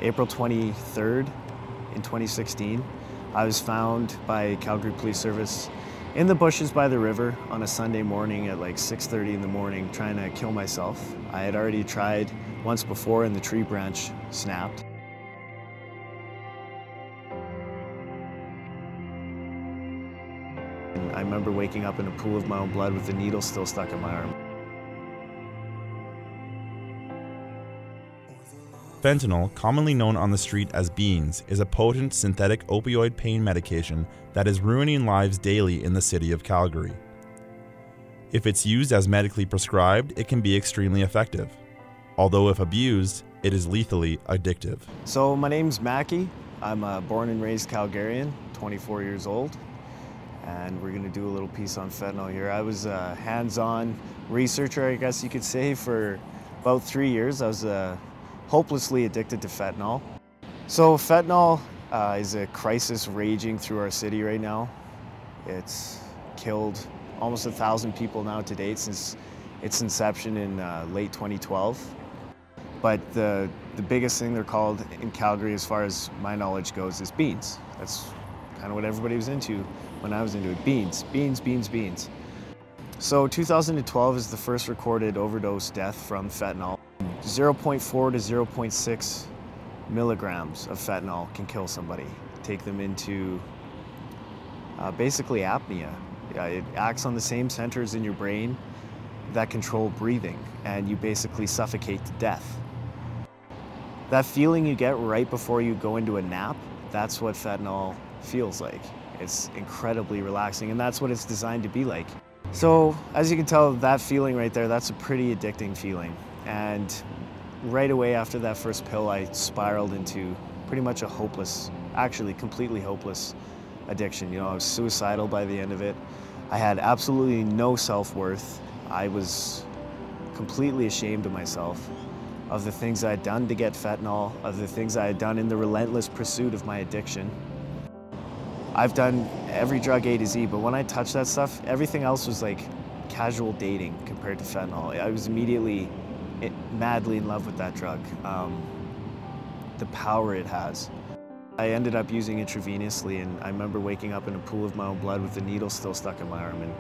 April 23rd in 2016, I was found by Calgary Police Service in the bushes by the river on a Sunday morning at like 6:30 in the morning trying to kill myself. I had already tried once before and the tree branch snapped. And I remember waking up in a pool of my own blood with the needle still stuck in my arm. Fentanyl, commonly known on the street as beans, is a potent synthetic opioid pain medication that is ruining lives daily in the city of Calgary. If it's used as medically prescribed, it can be extremely effective. Although if abused, it is lethally addictive. So my name's Mackie. I'm a born and raised Calgarian, 24 years old. And we're gonna do a little piece on fentanyl here. I was a hands-on researcher, I guess you could say, for about 3 years. I was hopelessly addicted to fentanyl. So fentanyl is a crisis raging through our city right now. It's killed almost 1,000 people now to date since its inception in late 2012. But the biggest thing they're called in Calgary, as far as my knowledge goes, is beans. That's kind of what everybody was into when I was into it. Beans, beans, beans, beans. So 2012 is the first recorded overdose death from fentanyl. 0.4 to 0.6 milligrams of fentanyl can kill somebody, take them into basically apnea. It acts on the same centers in your brain that control breathing, and you basically suffocate to death. That feeling you get right before you go into a nap, that's what fentanyl feels like. It's incredibly relaxing, and that's what it's designed to be like. So, as you can tell, that feeling right there, that's a pretty addicting feeling. And right away after that first pill, I spiraled into pretty much a hopeless, actually completely hopeless addiction. You know, I was suicidal by the end of it. I had absolutely no self-worth. I was completely ashamed of myself, of the things I had done to get fentanyl, of the things I had done in the relentless pursuit of my addiction. I've done every drug A to Z, but when I touched that stuff, everything else was like casual dating compared to fentanyl. I was immediately madly in love with that drug, the power it has. I ended up using intravenously, and I remember waking up in a pool of my own blood with the needle still stuck in my arm, and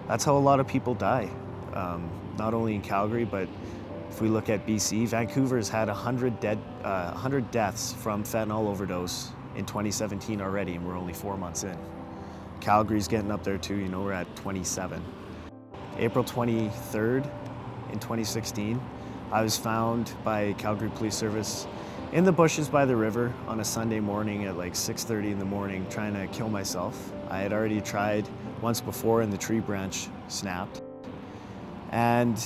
that's how a lot of people die, not only in Calgary, but if we look at BC, Vancouver's had 100 deaths from fentanyl overdose in 2017 already, and we're only 4 months in. Calgary's getting up there too, you know, we're at 27. April 23rd in 2016, I was found by Calgary Police Service in the bushes by the river on a Sunday morning at like 6:30 in the morning trying to kill myself. I had already tried once before and the tree branch snapped. And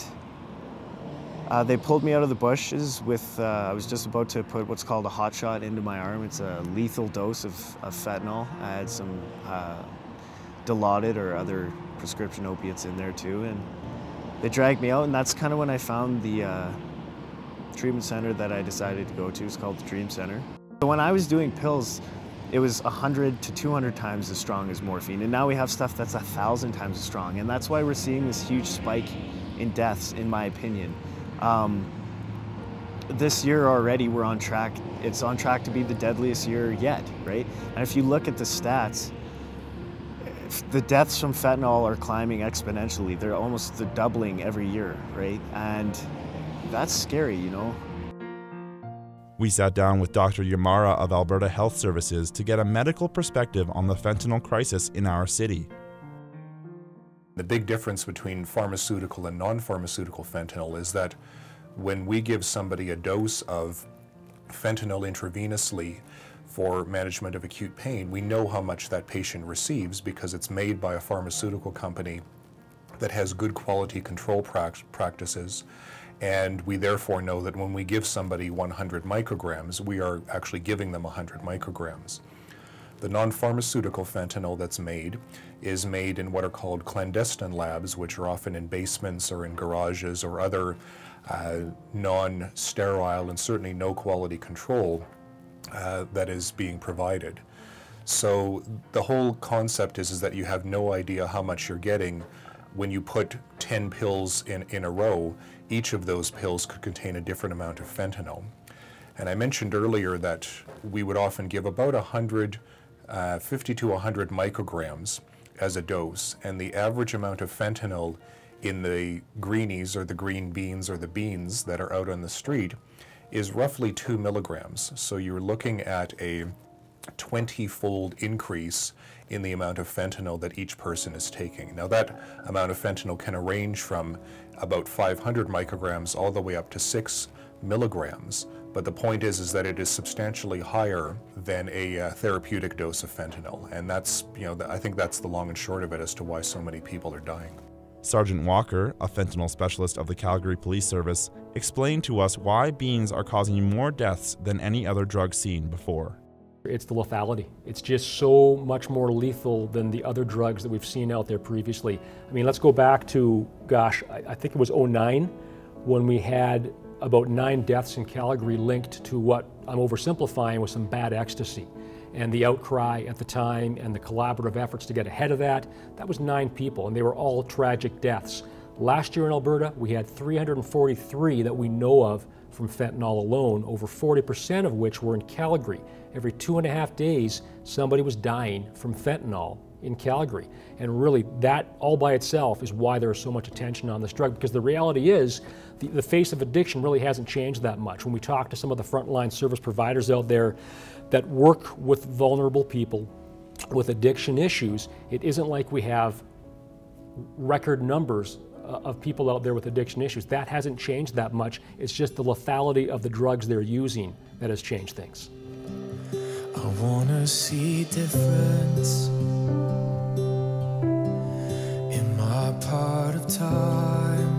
they pulled me out of the bushes with, I was just about to put what's called a hot shot into my arm. It's a lethal dose of fentanyl. I had some Dilaudid or other prescription opiates in there too. And they dragged me out, and that's kind of when I found the treatment center that I decided to go to. It's called the Dream Center. So when I was doing pills, it was 100 to 200 times as strong as morphine, and now we have stuff that's 1,000 times as strong, and that's why we're seeing this huge spike in deaths, in my opinion. This year already we're on track. It's on track to be the deadliest year yet, right? And if you look at the stats, the deaths from fentanyl are climbing exponentially. They're doubling every year, right? And that's scary, you know? We sat down with Dr. Yarema of Alberta Health Services to get a medical perspective on the fentanyl crisis in our city. The big difference between pharmaceutical and non-pharmaceutical fentanyl is that when we give somebody a dose of fentanyl intravenously for management of acute pain, we know how much that patient receives because it's made by a pharmaceutical company that has good quality control practices, and we therefore know that when we give somebody 100 micrograms, we are actually giving them 100 micrograms. The non-pharmaceutical fentanyl that's made is made in what are called clandestine labs, which are often in basements or in garages or other non-sterile and certainly no quality control that is being provided. So the whole concept is that you have no idea how much you're getting when you put 10 pills in a row. Each of those pills could contain a different amount of fentanyl. And I mentioned earlier that we would often give about 50 to 100 micrograms as a dose, and the average amount of fentanyl in the greenies or the green beans or the beans that are out on the street is roughly 2 milligrams. So you're looking at a 20-fold increase in the amount of fentanyl that each person is taking. Now that amount of fentanyl can range from about 500 micrograms all the way up to 6 milligrams, but the point is that it is substantially higher than a therapeutic dose of fentanyl, and that's, I think that's the long and short of it as to why so many people are dying. Sergeant Walker, a fentanyl specialist of the Calgary Police Service, explained to us why beans are causing more deaths than any other drug seen before. It's the lethality. It's just so much more lethal than the other drugs that we've seen out there previously. I mean, let's go back to, gosh, I think it was 2009 when we had about 9 deaths in Calgary linked to what I'm oversimplifying was some bad ecstasy. And the outcry at the time and the collaborative efforts to get ahead of that was 9 people, and they were all tragic deaths. Last year in Alberta, we had 343 that we know of from fentanyl alone, over 40% of which were in Calgary. Every 2.5 days, somebody was dying from fentanyl in Calgary. And really, that all by itself is why there is so much attention on this drug, because the reality is the face of addiction really hasn't changed that much. When we talk to some of the frontline service providers out there that work with vulnerable people with addiction issues, it isn't like we have record numbers of people out there with addiction issues. That hasn't changed that much. It's just the lethality of the drugs they're using that has changed things. I wanna see difference in my part of time.